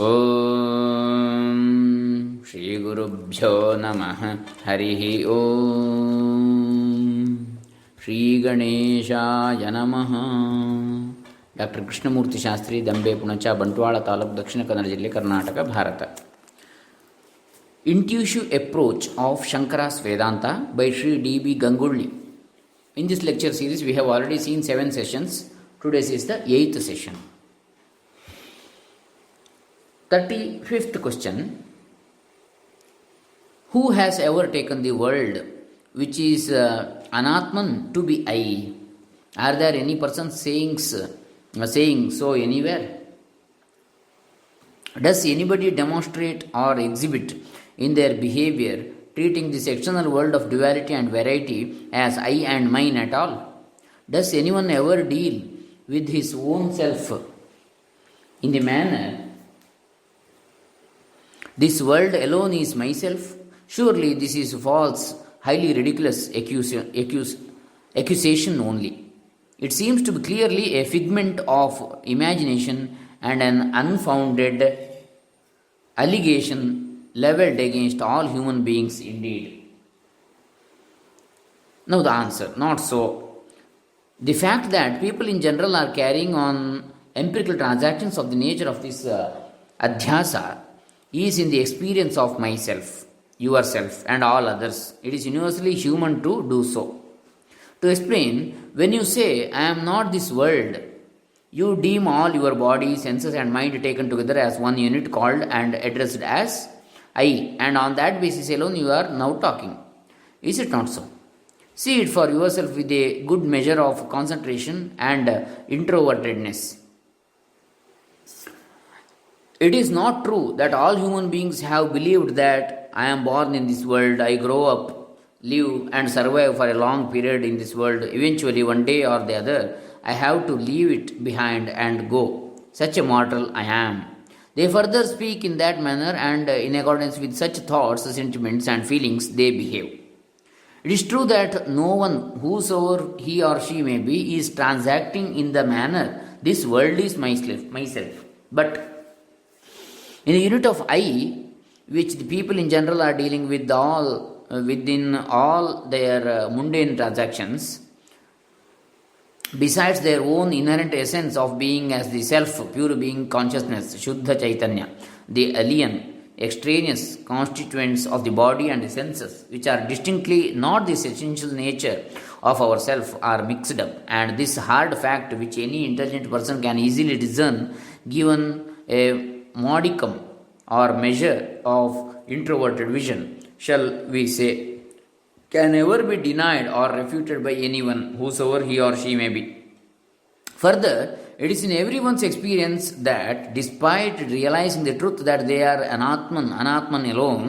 ಓಂ ಶ್ರೀ ಗುರುಭ್ಯೋ ನಮಃ. ಹರಿ ಓಂ ಶ್ರೀ ಗಣೇಶಾಯ ನಮಃ. ಡಾಕ್ಟರ್ ಕೃಷ್ಣಮೂರ್ತಿ ಶಾಸ್ತ್ರಿ, ದಂಬೆ, ಪುಣಚ, ಬಂಟ್ವಾಳ ತಾಲೂಕು, ದಕ್ಷಿಣ ಕನ್ನಡ ಜಿಲ್ಲೆ, Karnataka, Bharat. Intuitive approach of Shankara's Vedanta by Sri D.B. Gangulli. In this lecture series, we have already seen 7 sessions. Today's is the 8th session. 35th question. Who has ever taken the world which is Anatman to be I? Are there any persons saying so anywhere? Does anybody demonstrate or exhibit in their behavior treating this external world of duality and variety as I and mine at all? Does anyone ever deal with his own self in the manner, this world alone is myself? Surely this is false, highly ridiculous accusation only. It seems to be clearly a figment of imagination and an unfounded allegation levelled against all human beings indeed. Now the answer, not so. The fact that people in general are carrying on empirical transactions of the nature of this adhyasa is in the experience of myself, yourself, and all others. It is universally human to do so. To explain, when you say, I am not this world, you deem all your body, senses, and mind taken together as one unit called and addressed as I, and on that basis alone you are now talking. Is it not so? See it for yourself with a good measure of concentration and introvertedness. It is not true that all human beings have believed that I am born in this world, I grow up, live, and survive for a long period in this world. Eventually, one day or the other, I have to leave it behind and go. Such a mortal I am. They further speak in that manner, and in accordance with such thoughts, sentiments, and feelings, they behave. It is true that no one, whosoever he or she may be, is transacting in the manner, this world is myself. But in the unit of I, which the people in general are dealing with within all their mundane transactions, besides their own inherent essence of being as the self, pure being consciousness, Shuddha Chaitanya, the alien, extraneous constituents of the body and the senses, which are distinctly not the essential nature of our self, are mixed up. And this hard fact, which any intelligent person can easily discern, given a modicum or measure of introverted vision, shall we say, can never be denied or refuted by anyone, whosoever he or she may be. Further, it is in everyone's experience that, despite realizing the truth that they are Anatman alone,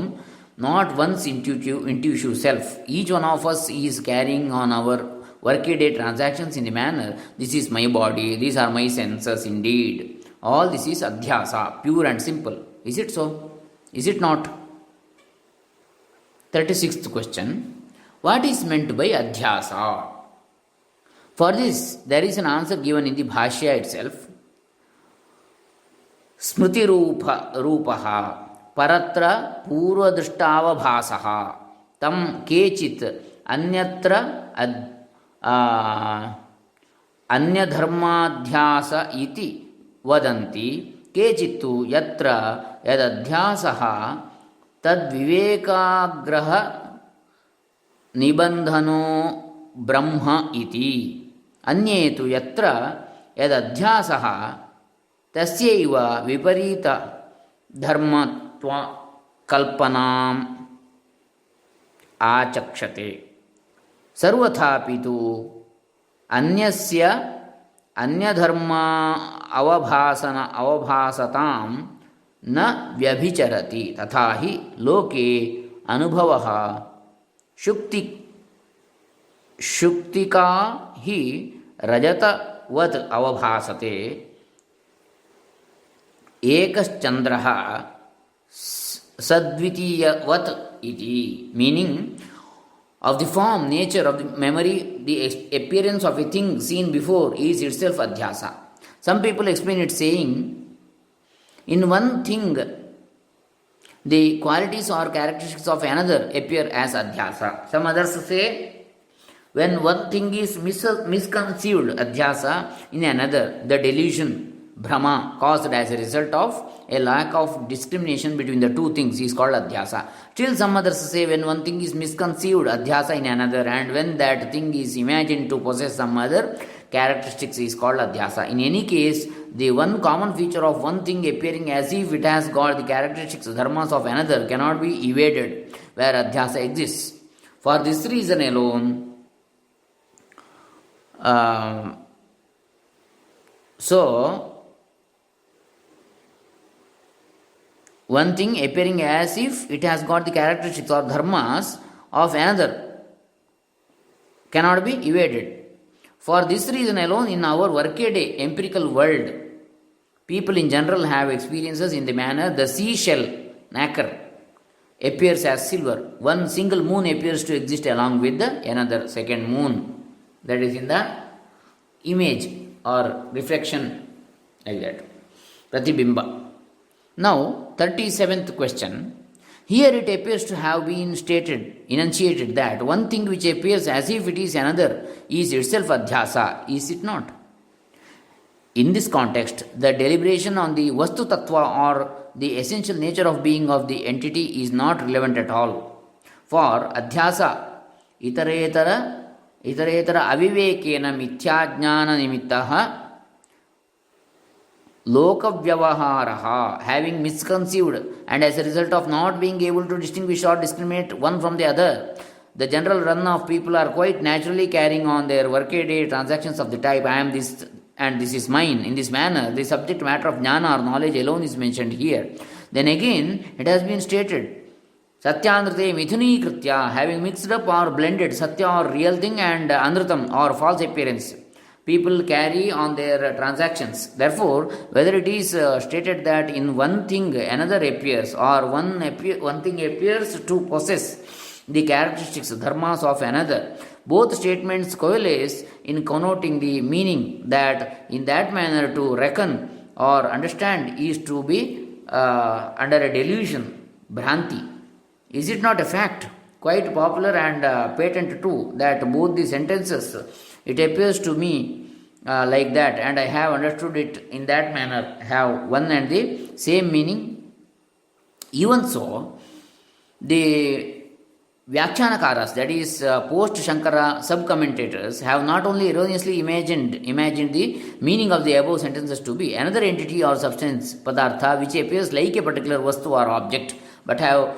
not one's intuitive self, each one of us is carrying on our workaday transactions in the manner, this is my body, these are my senses indeed. All this is adhyasa, pure and simple. Is it so? Is it not? 36th question. What is meant by adhyasa? For this, there is an answer given in the Bhashya itself. Smriti rupaha paratra purvadrishtavabhasaha tam kechit anyatra anyadharmadhyasa iti vadanti kechittu yatra yadadhyasaha tadvivekagraha निबंधनो ब्रह्म इति अन्ये तु यत्र यदध्यासः तस्यैव विपरीत धर्मत्व कल्पनाम् आचक्षते सर्वथापि तु अन्यस्य अन्यधर्म अवभासतां न व्यभिचरति तथा हि लोके अनुभवः शुक्तिका ही रजतवत् अवभासते एकश्चंद्रः सद्वितीयवत् इति. Meaning of the form, nature of the memory, the appearance of a thing seen before is itself adhyasa. Some people explain it saying, In one thing, the qualities or characteristics of another appear as adhyasa. Some others say when one thing is misconceived, adhyasa, in another, the delusion, Brahma, caused as a result of a lack of discrimination between the two things is called adhyasa. Still, some others say when one thing is misconceived, adhyasa in another, and when that thing is imagined to possess some other characteristics is called adhyasa. In any case, the one common feature of one thing appearing as if it has got the characteristics, dharmas of another cannot be evaded where adhyasa exists. For this reason alone, so one thing appearing as if it has got the characteristics or dharmas of another cannot be evaded. For this reason alone, in our workaday empirical world, people in general have experiences in the manner the seashell nacre appears as silver. One single moon appears to exist along with the another second moon, that is in the image or reflection, like that, pratibimba. Now, 37th question. Here it appears to have been enunciated that one thing which appears as if it is another is itself adhyasa, is it not? In this context, the deliberation on the vastu tattva or the essential nature of being of the entity is not relevant at all. For adhyasa itaretara avivekena mithyaඥāna nimittaha lokavyavaharaha, having misconceived and as a result of not being able to distinguish or discriminate one from the other, the general run of people are quite naturally carrying on their workaday transactions of the type I am this and this is mine. In this manner, the subject matter of jnana or knowledge alone is mentioned here. Then again, it has been stated, Satyanrite mithuni kritya, having mixed up or blended satya or real thing and anritam or false appearance, people carry on their transactions. Therefore, whether it is stated that in one thing another appears or one thing appears to possess the characteristics, dharmas of another, both statements coalesce in connoting the meaning that in that manner to reckon or understand is to be under a delusion, bhranti. Is it not a fact, quite popular and patent too, that both the sentences, it appears to me like that, and I have understood it in that manner, have one and the same meaning? Even so, the Vyakhyanakaras, that is post-Shankara sub-commentators, have not only erroneously imagined the meaning of the above sentences to be another entity or substance, padartha, which appears like a particular vastu or object, but have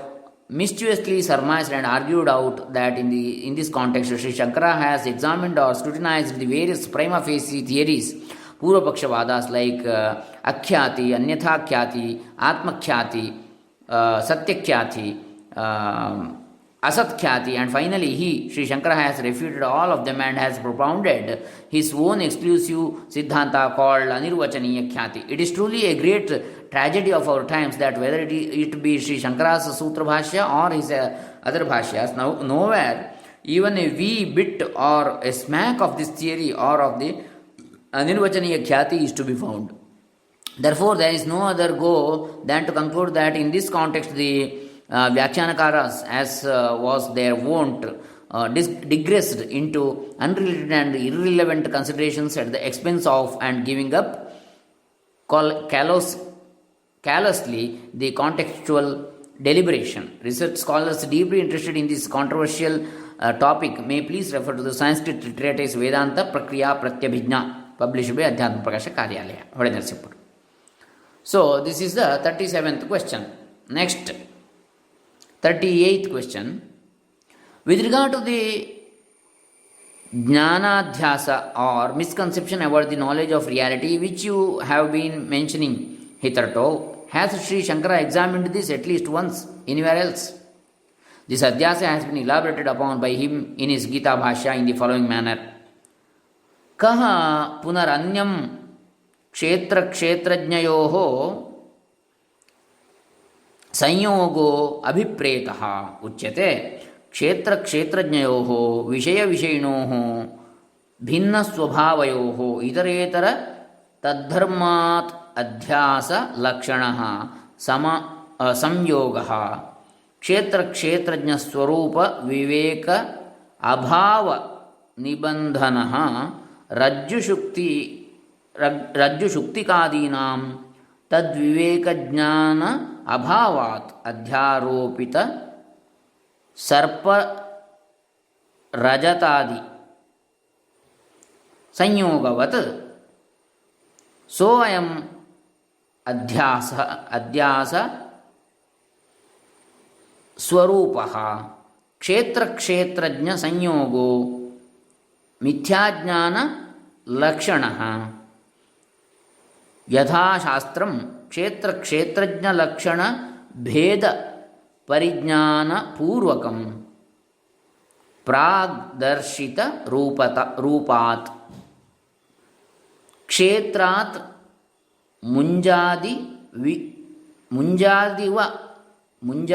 mischievously surmised and argued out that in this context, Sri Shankara has examined or scrutinized the various prima facie theories, Purvapaksha-vadas like Akhyati, Anyatha-khyati, Atma-khyati, Satya-khyati, Asat-khyati, and finally Sri Shankara has refuted all of them and has propounded his own exclusive Siddhanta called Anirvachaniya-khyati. It is truly a great tragedy of our times that whether it be Sri Shankara's Sutra Bhashya or his other Bhashyas, nowhere even a wee bit or a smack of this theory or of the Anirvachaniya-khyati is to be found. Therefore, there is no other go than to conclude that in this context the Vyakhyanakaras, as was their wont, digressed into unrelated and irrelevant considerations at the expense of and giving up callously the contextual deliberation. Research scholars deeply interested in this controversial topic may please refer to the Sanskrit treatise Vedanta Prakriya Pratyabhijna, published by Adhyatma Prakasha Karyalaya, Hodenarsipur. So, this is the 37th question. Next, 38th question. With regard to the jnanadhyasa or misconception about the knowledge of reality which you have been mentioning hitherto, has Sri Shankara examined this at least once anywhere else? This adhyasa has been elaborated upon by him in his Gita Bhashya in the following manner. Kaha punaranyam kshetra kshetrajnayoho संयोगो अभिप्रेतः उच्यते. क्षेत्र क्षेत्रज्ञयोः विषय विषयिणोः भिन्न स्वभावयोः इतरेतर तद्धर्मात् अध्यास लक्षण संयोग क्षेत्र क्षेत्रज्ञ स्वरूप विवेक अभाव निबंधन रज्जुशुक्तिकादीनां तद्विवेक ज्ञान अभावात् अध्यारोपित सर्प रजतादि संयोगवत् सोऽयम् अध्यास स्वरूपः क्षेत्र क्षेत्रज्ञ संयोगो मिथ्याज्ञान लक्षणः यथा शास्त्रं क्षेत्र क्षेत्रज्ञ लक्षण भेद परिज्ञान पूर्वकं प्राग्दर्शित रूपात् क्षेत्रात्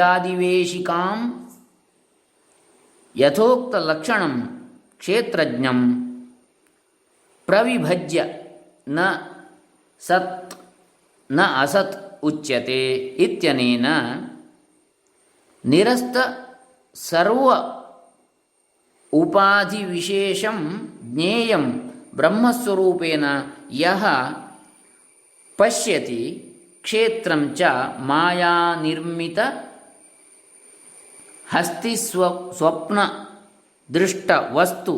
मुञ्जादिवेशिकां यथोक्त लक्षणं क्षेत्रज्ञं प्रविभज्य न सत् न असत् उच्यते इत्यनेन निरस्त सर्व उपाधि विशेषं ज्ञेयं ब्रह्मस्वरूपेण यः पश्यति क्षेत्रं च माया निर्मित हस्ति स्वप्न दृष्ट वस्तु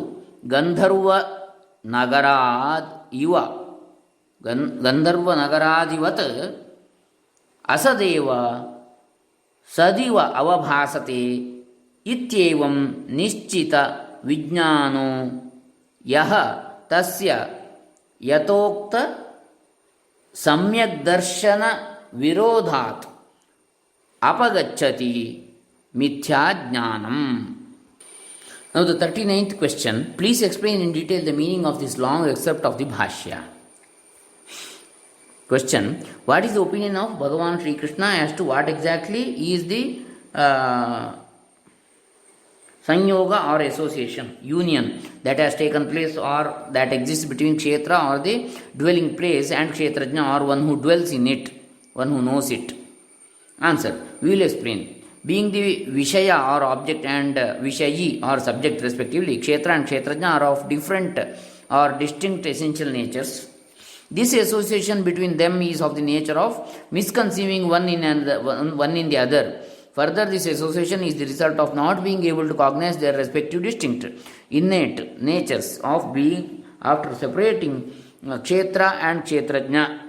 गंधर्व नगराद इव गंधर्व नगरादिवत् असदेव सदिव अवभासते इत्येवं निश्चित विज्ञानो यः तस्य यतोक्त सम्यक् दर्शन विरोधात् अपगच्छति मिथ्या ज्ञानम. Now the 39th question. Please explain in detail the meaning of this long excerpt of the Bhashya. Question. What is the opinion of Bhagavan Sri Krishna as to what exactly is the sanyoga or association, union that has taken place or that exists between kshetra or the dwelling place and kshetrajna or one who dwells in it, one who knows it? Answer. We will explain. Being the Vishaya or object and Vishayi or subject respectively, Kshetra and Kshetrajna are of different or distinct essential natures. This association between them is of the nature of misconceiving one in the other. Further, this association is the result of not being able to cognize their respective distinct, innate natures of being after separating Kshetra and Kshetrajna.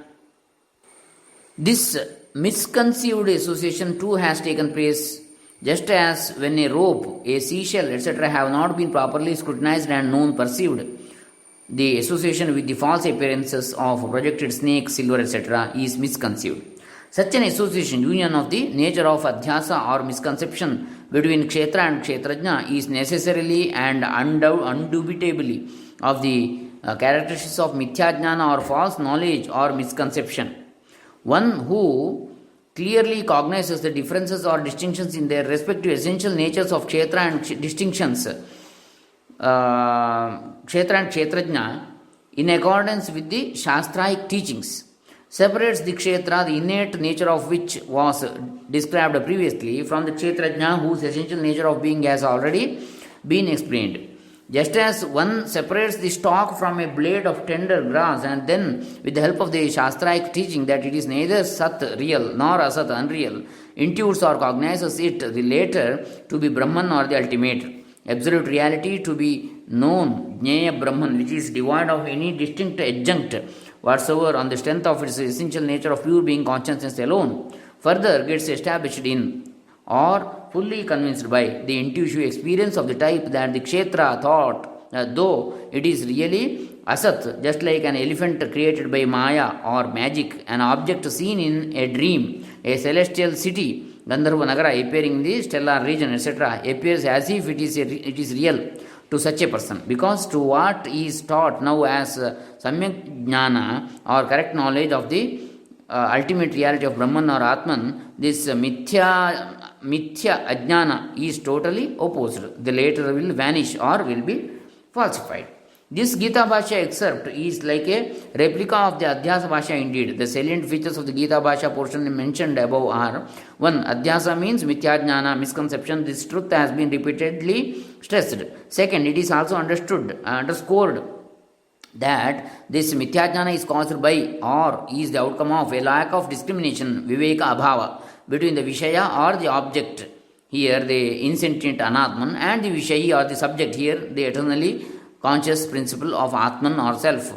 This misconceived association too has taken place just as when a rope, a seashell, etc. have not been properly scrutinized and known perceived. The association with the false appearances of projected snake, silver, etc. is misconceived. Such an association, union of the nature of adhyasa or misconception between kshetra and kshetrajna is necessarily and undubitably of the characteristics of mithya-jnana or false knowledge or misconception. One who clearly cognizes the differences or distinctions in their respective essential natures of kshetra and distinctions, kshetra and kshetrajna, in accordance with the shastraic teachings, separates the kshetra, the innate nature of which was described previously, from the kshetrajna, whose essential nature of being has already been explained. Just as one separates the stalk from a blade of tender grass and then, with the help of the shastraic teaching that it is neither sat real nor asat unreal, intuits or cognizes it, the latter, to be Brahman or the ultimate absolute reality, to be known, Jnaya Brahman, which is devoid of any distinct adjunct whatsoever, on the strength of its essential nature of pure being consciousness alone, further gets established in or fully convinced by the intuitive experience of the type that the kshetra thought, though it is really asat, just like an elephant created by maya or magic, an object seen in a dream, a celestial city, Gandharva Nagara appearing in the stellar region, etc., appears as if it is real to such a person, because to what is taught now as samyak jnana or correct knowledge of the ultimate reality of Brahman or Atman, this mithya ajnana is totally opposed. The later will vanish or will be falsified. This Gita Bhashya excerpt is like a replica of the Adhyasa Bhashya indeed. The salient features of the Gita Bhashya portion mentioned above are 1. Adhyasa means Mithya misconception. This truth has been repeatedly stressed. Second, it is also underscored that this Mithya is caused by or is the outcome of a lack of discrimination, Viveka Abhava, between the Vishaya or the object, here the insentient Anatman, and the Vishayi or the subject, here the eternally conscious principle of Atman or self.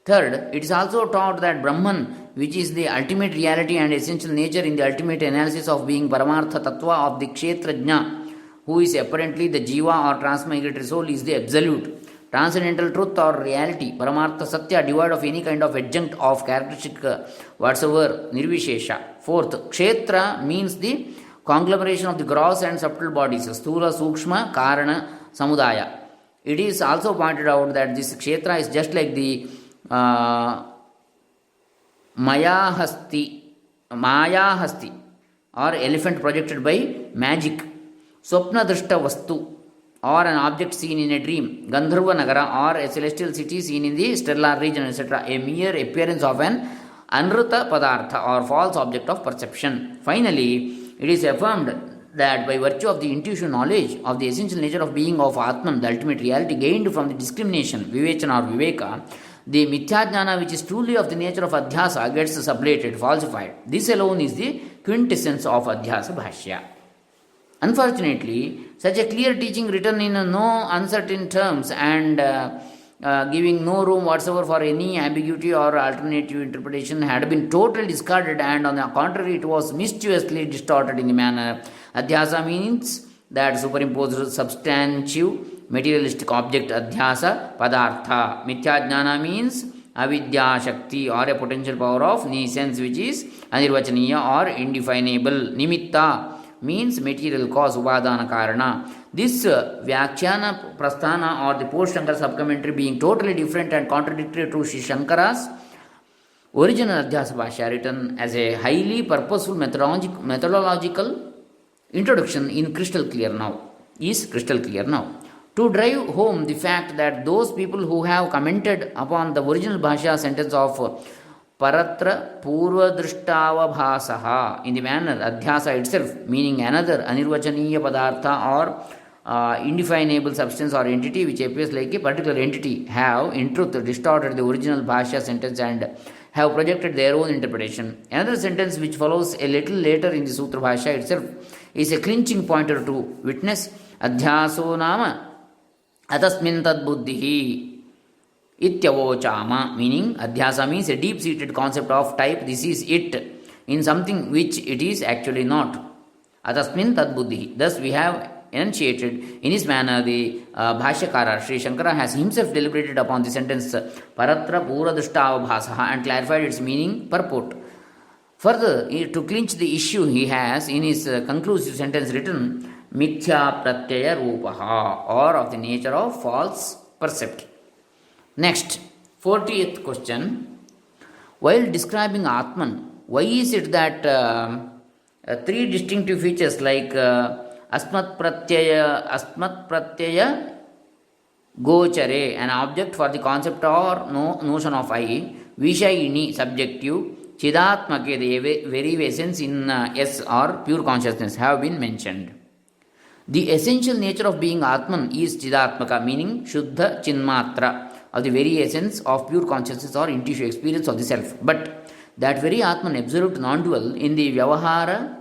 Third, it is also taught that Brahman, which is the ultimate reality and essential nature in the ultimate analysis of being Paramartha Tattva of the Kshetrajna, who is apparently the Jiva or transmigratory soul, is the absolute, transcendental truth or reality, Paramartha Satya, devoid of any kind of adjunct of characteristic whatsoever, Nirvishesha. Fourth, Kshetra means the conglomeration of the gross and subtle bodies, Sthula, Sukshma, Karana, Samudaya. It is also pointed out that this Kshetra is just like the Mayahasti or elephant projected by magic, Swapna Drishta Vastu or an object seen in a dream, Gandharva Nagara or a celestial city seen in the stellar region, etc., a mere appearance of an Anruta Padartha or false object of perception. Finally, it is affirmed that by virtue of the intuition knowledge of the essential nature of being of Atman, the ultimate reality gained from the discrimination, Vivechana or Viveka, the Mithya which is truly of the nature of Adhyasa gets sublated, falsified. This alone is the quintessence of Adhyasa Bhashya. Unfortunately, such a clear teaching written in no uncertain terms and giving no room whatsoever for any ambiguity or alternative interpretation had been totally discarded, and on the contrary, it was mischievously distorted in the manner. Adhyasa means that superimposed substantive materialistic object, Adhyasa Padartha. Mithya means Avidya Shakti or a potential power of nescience which is Anirvachaniya or indefinable. Nimitta means material cause, Upadana Karana. This Vyakhyana Prasthana or the post Shankara sub-commentary being totally different and contradictory to Sri Shankara's original Adhyasa Bhashya, written as a highly purposeful methodological introduction is crystal clear now. To drive home the fact that those people who have commented upon the original Bhashya sentence of Paratra Purva Drishtava Bhasaha in the manner Adhyasa itself, meaning another Anirvachaniya Padartha or indefinable substance or entity which appears like a particular entity, have in truth distorted the original Bhashya sentence and have projected their own interpretation. Another sentence which follows a little later in the Sutra Bhashya itself is a clinching pointer to witness. Adhyaso nama atasmin tad buddhihi ityavochama, meaning Adhyasa means a deep-seated concept of type this is it in something which it is actually not. Atasmin tad buddhihi. Thus we have enunciated in his manner the Bhashyakara Sri Shankara has himself deliberated upon the sentence Paratra Pura Drishtava Bhasaha and clarified its meaning purport. Further, to clinch the issue, he has in his conclusive sentence written Mithya Pratyaya Rupaha, or of the nature of false percept. Next, 40th question. While describing Atman, why is it that three distinctive features like Asmat Pratyaya Gochare, an object for the concept or notion of I, Vishayini, subjective, Chidatmake, the very essence in S or pure consciousness, have been mentioned? The essential nature of being Atman is Chidatmaka, meaning Shuddha Chinmatra, of the very essence of pure consciousness or intuitive experience of the self. But that very Atman, absolute non-dual, in the Vyavahara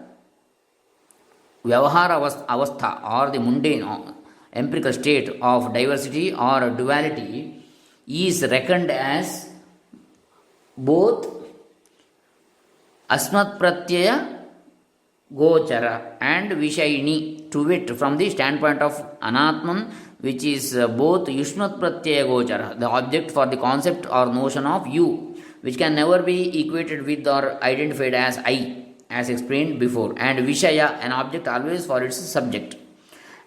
avastha or the mundane empirical state of diversity or duality, is reckoned as both Asmat Pratyaya Gochara and Vishayini, to wit, from the standpoint of Anatman, which is both Yushmat Pratyaya Gochara, the object for the concept or notion of you, which can never be equated with or identified as I, as explained before, and Vishaya, an object always for its subject,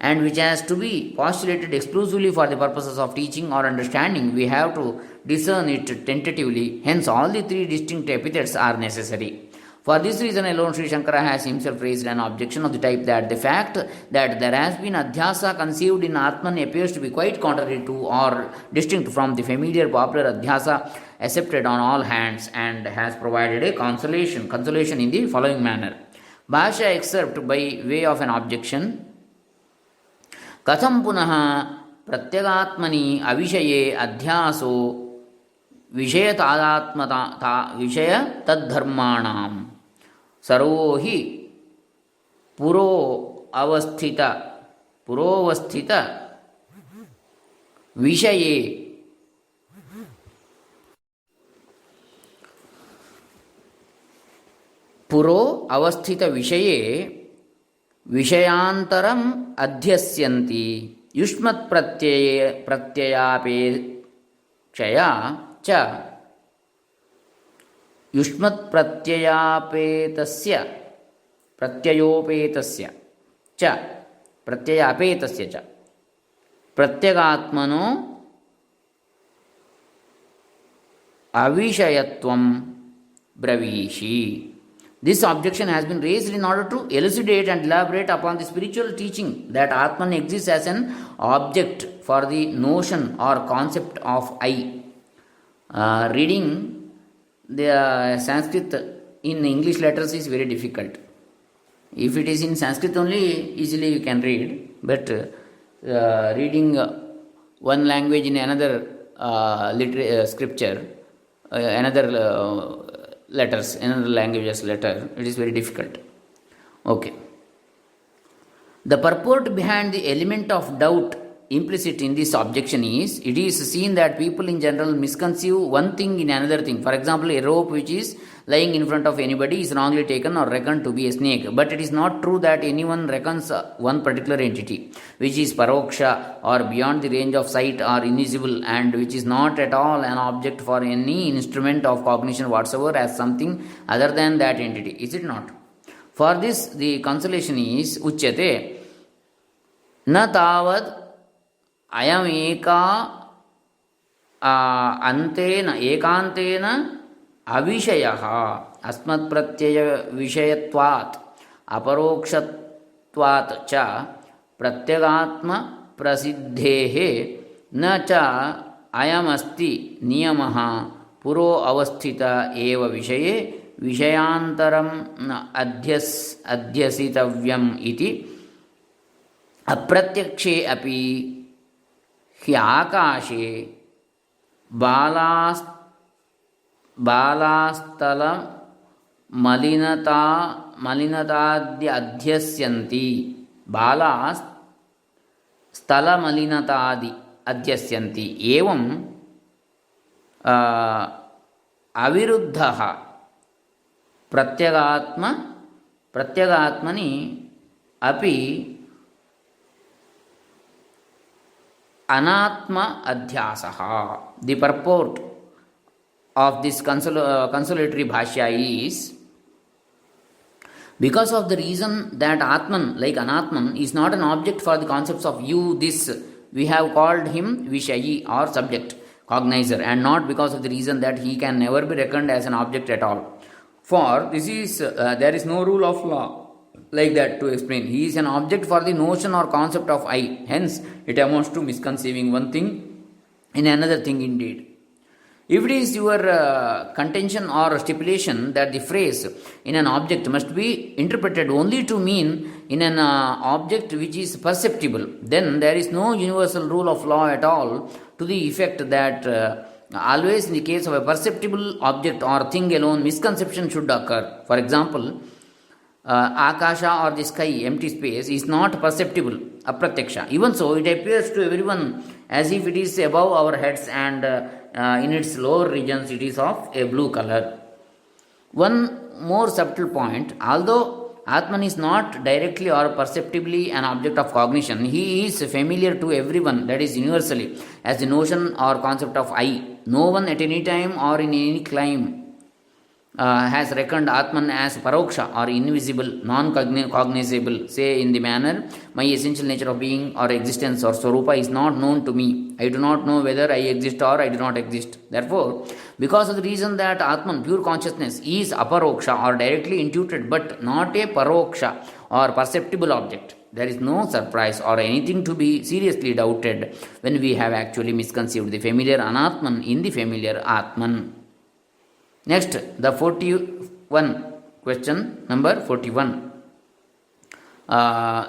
and which has to be postulated exclusively for the purposes of teaching or understanding. We have to discern it tentatively, hence all the three distinct epithets are necessary. For this reason alone, Sri Shankara has himself raised an objection of the type that the fact that there has been adhyasa conceived in Atman appears to be quite contrary to or distinct from the familiar popular adhyasa accepted on all hands, and has provided a consolation in the following manner. Bhashya excerpt by way of an objection. Katham punaha pratyagaatmani avishaye adhyaso विषय तद्धर्माणाम servo हि पुरोवस्थित विषये पुरो अवस्थित विषये विषयांतरम अध्यस्यन्ति युष्मत् प्रत्ययापेक्षया च युष्मत् प्रत्ययोपेतस्य च प्रत्यगात्मनो अविषयत्वं ब्रवीषि. This objection has been raised in order to elucidate and elaborate upon the spiritual teaching that Atman exists as an object for the notion or concept of I. Reading the Sanskrit in English letters is very difficult. If it is in Sanskrit only, easily you can read. But reading one language in another scripture, another letters, another language's letter, it is very difficult. Okay. The purport behind the element of doubt implicit in this objection is, it is seen that people in general misconceive one thing in another thing. For example, a rope which is lying in front of anybody is wrongly taken or reckoned to be a snake. But it is not true that anyone reckons one particular entity, which is paroksha or beyond the range of sight or invisible, and which is not at all an object for any instrument of cognition whatsoever, as something other than that entity. Is it not? For this, the consolation is, uchyate na tavad अयम एकांतेन अविषयः अस्मत्प्रत्यय विषयत्वात् अपरोक्षत्वात् च प्रत्यगात्म प्रसिद्धेः न च अयमस्ति नियमः पुरो अवस्थित एव विषये विषयान्तरम् अध्यसितव्यम् इति अप्रत्यक्षे अपि ह्याकाशे बालास्तल मलिनताद्यध्यस्यन्ति बालास्तलमलिनतादि अध्यस्यन्ति एवं अविरुद्धः प्रत्यगात्मनि अपि anatma adhyasaha. The purport of this consolatory bhashya is, because of the reason that Atman, like Anatman, is not an object for the concepts of you, this, we have called him Vishayi or subject, cognizer, and not because of the reason that he can never be reckoned as an object at all. For this is, there is no rule of law like that to explain. He is an object for the notion or concept of I. Hence, it amounts to misconceiving one thing in another thing indeed. If it is your contention or stipulation that the phrase in an object must be interpreted only to mean in an object which is perceptible, then there is no universal rule of law at all to the effect that always in the case of a perceptible object or thing alone, misconception should occur. For example, Akasha or the sky, empty space, is not perceptible, apratyaksha. Even so, it appears to everyone as if it is above our heads and in its lower regions it is of a blue color. One more subtle point, although Atman is not directly or perceptibly an object of cognition, he is familiar to everyone, that is universally, as the notion or concept of I. No one at any time or in any clime has reckoned Atman as paroksha or invisible, non-cognizable, say in the manner, my essential nature of being or existence or swarupa is not known to me. I do not know whether I exist or I do not exist. Therefore, because of the reason that Atman, pure consciousness, is aparoksha or directly intuited but not a paroksha or perceptible object, there is no surprise or anything to be seriously doubted when we have actually misconceived the familiar Anatman in the familiar Atman. Next, the 41 question number 41.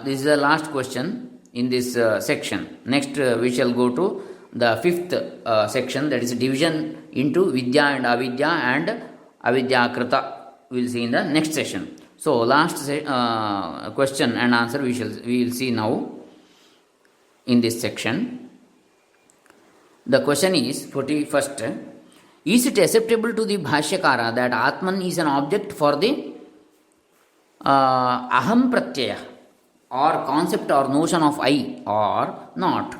This is the last question in this section. Next, we shall go to the fifth section, that is division into Vidya and Avidya and Avidyakrita. We will see in the next session. So, last question and answer we will see now in this section. The question is 41st. Is it acceptable to the Bhashyakara that Atman is an object for the aham pratyaya or concept or notion of I or not?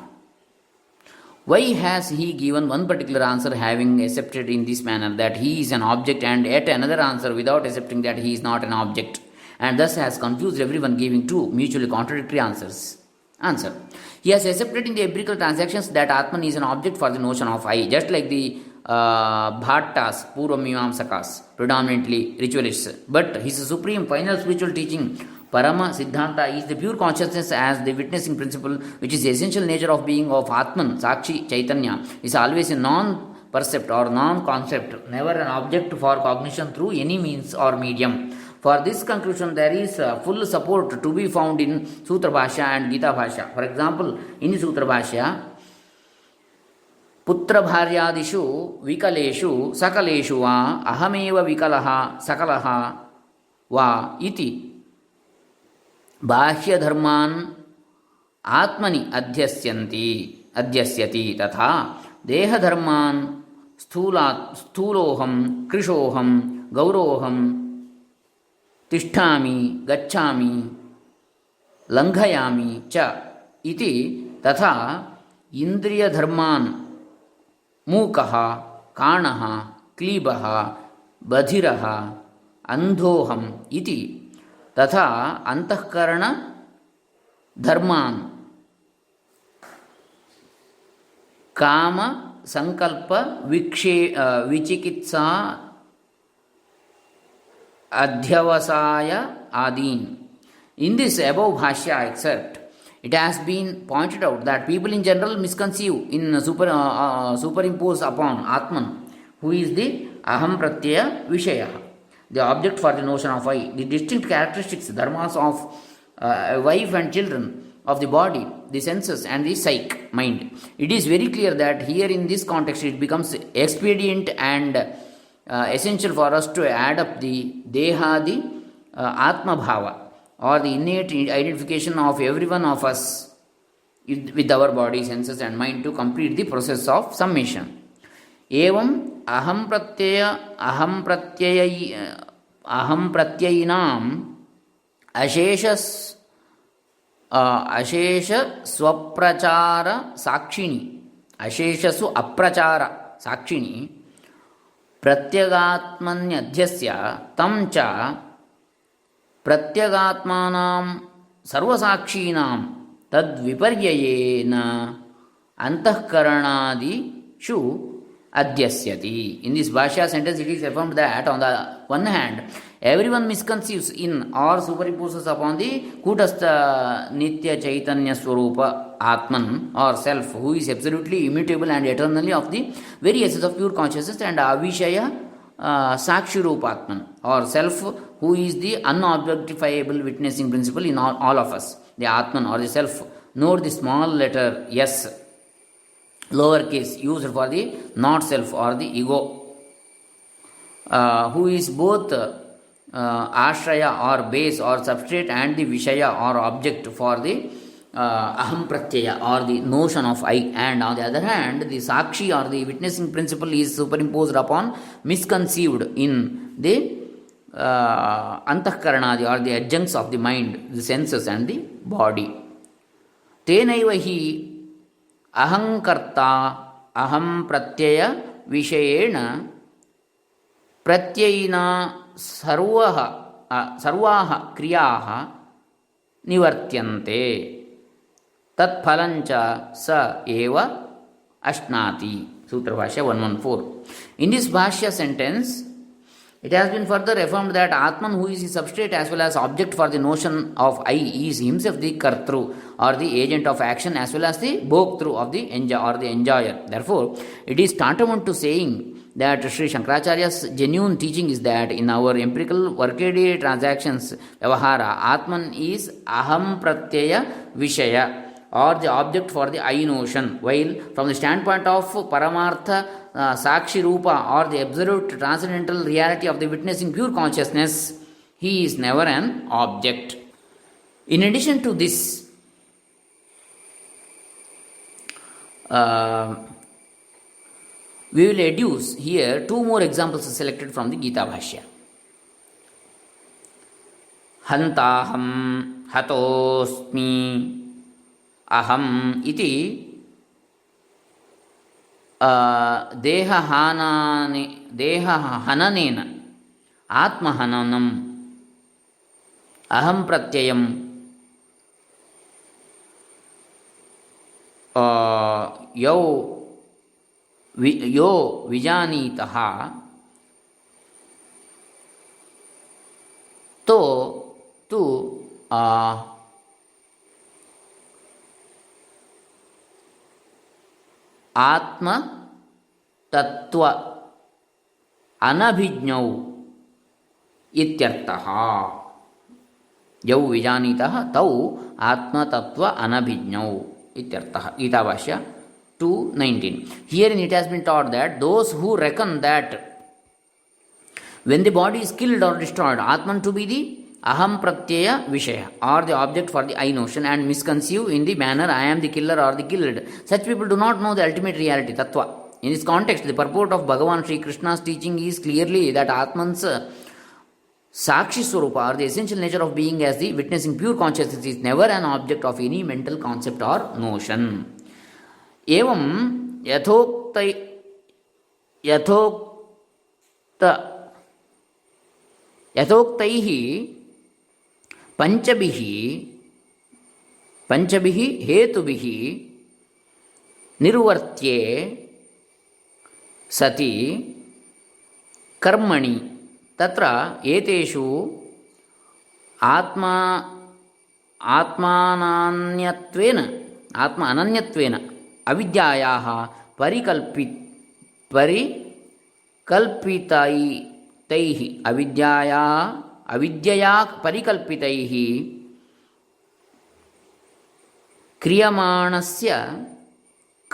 Why has he given one particular answer having accepted in this manner that he is an object and yet another answer without accepting that he is not an object, and thus has confused everyone, giving two mutually contradictory answers? Answer. He has accepted in the empirical transactions that Atman is an object for the notion of I, just like the Bhattas, Purvamimamsakas, predominantly ritualists. But his supreme final spiritual teaching, Parama Siddhanta, is the pure consciousness as the witnessing principle, which is the essential nature of being of Atman, Sakshi, Chaitanya, is always a non-percept or non-concept, never an object for cognition through any means or medium. For this conclusion, there is full support to be found in Sutra Bhashya and Gita Bhashya. For example, in Sutra Bhashya, पुत्र भार्यादिषु विकलेषु सकलेषु वा अहमेव विकलः सकलः वा इति बाह्यधर्मान् आत्मनि अध्यस्यति तथा देहधर्मान् स्थूलोऽहं कृशोऽहं गौरोऽहं तिष्ठामि गच्छामि लङ्घयामि च इति तथा इन्द्रियधर्मान् मूकः काणः क्लीबः बधिरः अन्धोऽहम् इति तथा अंतःकरण धर्मान् काम संकल्प विचिकित्सा अध्यवसाय आदीन. In this above bhashya excerpt, it has been pointed out that people in general misconceive in superimpose upon Atman, who is the aham pratyaya vishaya, the object for the notion of I, the distinct characteristics, dharmas of a wife and children, of the body, the senses, and the psyche, mind. It is very clear that here in this context it becomes expedient and essential for us to add up the dehadi atma bhava, or the innate identification of every one of us with our body, senses, and mind to complete the process of summation. Evam aham pratyayinam अशेष स्वप्रचार साक्षिणी अशेषसु अप्रचार साक्षिणी प्रत्यगात्मन्यध्यस्य तं च प्रत्यगात्मानां सर्वसाक्षीणां तद्विपर्ययेन अंतःकरणादिषु adhyasyati. In this Bhashya sentence, it is affirmed that on the one hand, everyone misconceives in or superimposes upon the Kutastha Nitya Chaitanya Swarupa Atman or self, who is absolutely immutable and eternally of the very essence of pure consciousness, and Avishaya Sakshirupa Atman or self, who is the unobjectifiable witnessing principle in all of us, the Atman or the self. Note the small letter S, lowercase, used for the not self or the ego, who is both ashraya or base or substrate and the vishaya or object for the aham pratyaya or the notion of I. And on the other hand, the sakshi or the witnessing principle is superimposed upon, misconceived in the antahkaranadi or the adjuncts of the mind, the senses and the body. Tenaiva hi अहंकर्ता अहम प्रत्यय विषयेण प्रत्ययिना सर्वाः क्रियाः निवर्त्यन्ते तत्फलञ्च स एव Ashnati. Sutra Bhashya 114. In this Bhashya sentence, it has been further affirmed that Atman, who is the substrate as well as object for the notion of I, is himself the Kartru or the agent of action as well as the Bhoktru of the enjoyer. Therefore, it is tantamount to saying that Sri Shankaracharya's genuine teaching is that in our empirical workaday transactions, Vyavahara, Atman is Aham Pratyaya Vishaya or the object for the I notion, while from the standpoint of Paramartha Sakshi Rupa or the absolute transcendental reality of the witnessing pure consciousness, he is never an object. In addition to this, we will adduce here two more examples selected from the Gita Bhashya. Hantaham hatosmi aham iti ದೇಹಹನನೇನ ಆತ್ಮಹನನಂ ಅಹಂ ಪ್ರತ್ಯಯಂ ಯೋ ವಿಜಾನೀತಃ ತೋ ತು ಆತ್ಮ ತತ್ವ ಅನಭಿಜ್ಞೌ ಇತ್ಯರ್ಥಃ. ಯೌ ವಿಜಾನೀತಃ ತೌ ಆತ್ಮತತ್ವ ಅನಭಿಜ್ಞೌ ಇತ್ಯರ್ಥಃ. ಗೀತಾಭಾಷ್ಯ 2:19. Herein it has been taught that those who reckon that when the body is killed or destroyed, Atman to be the aham pratyaya vishaya or the object for the I notion and misconceive in the manner I am the killer or the killed, such people do not know the ultimate reality, tattva. In this context, the purport of Bhagavan Sri Krishna's teaching is clearly that Atman's Sakshi Swarupa or the essential nature of being as the witnessing pure consciousness is never an object of any mental concept or notion. Evam यथोक्तैः पंचभिः हेतुभिः निर्वर्त्ये सति कर्मणि तत्र एतेषु आत्मा अनन्यत्वेन अविद्यायाः परिकल्पितैः अविद्यया परिकल्पितैः क्रियमाणस्य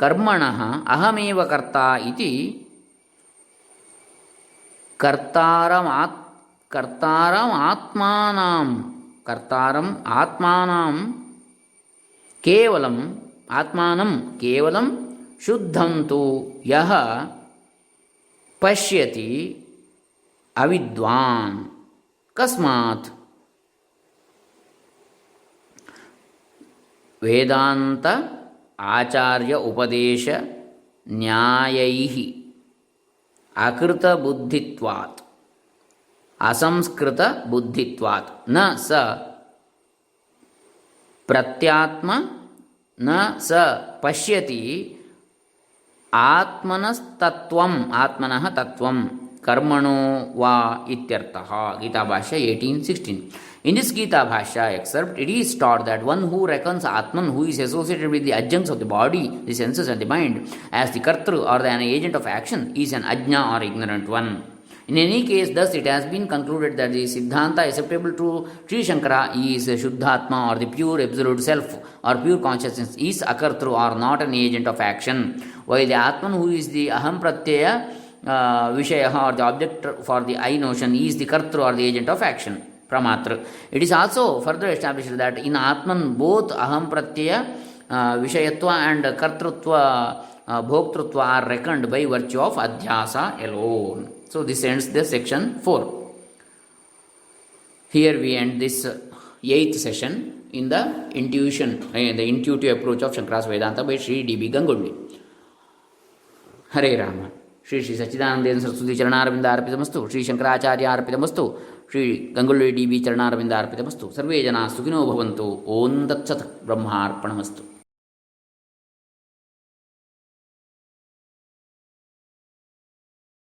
कर्मणः अहमेव कर्ता इति कर्तारम् आत्मानं केवलं शुद्धं तु यः पश्यति अविद्वान्. कस्मात् वेदांत आचार्य उपदेश न्यायैः अकृत बुद्धित्वात् असंस्कृत बुद्धित्वात् न स प्रत्यात्म न स पश्यति आत्मनः तत्वं कर्मणो वा इत्यर्थः. Gita Bhashya 18:16. In this Gita Bhashya excerpt, it is taught that one who reckons Atman, who is associated with the adjuncts of the body, the senses and the mind, as the Kartru or an agent of action, is an ajna or ignorant one. In any case, thus it has been concluded that the Siddhanta acceptable to Sri Shankara is Shuddhatma or the pure absolute self or pure consciousness is Akartru or not an agent of action, while the Atman, who is the Aham Pratyaya Vishaya or the object for the I notion, is the Kartru or the agent of action, Pramatra. It is also further established that in Atman both Aham Pratyaya Vishayatva and Kartrutva Bhoktrutva are reckoned by virtue of Adhyasa alone. So this ends the section 4. Here we end this 8th session in the intuitive approach of Shankara's Vedanta by Sri D.B. Ganguly. Hare Rama. Shri Shri Sachidanandendra Saraswati Charanaravinda Arpitamastu. Shri Shankaracharya Arpitamastu. Shri Ganguly D.B. Charanaravinda Arpitamastu. Sarve Jana Sukhino Bhavantu. Om Tat Sat Brahma Arpanamastu.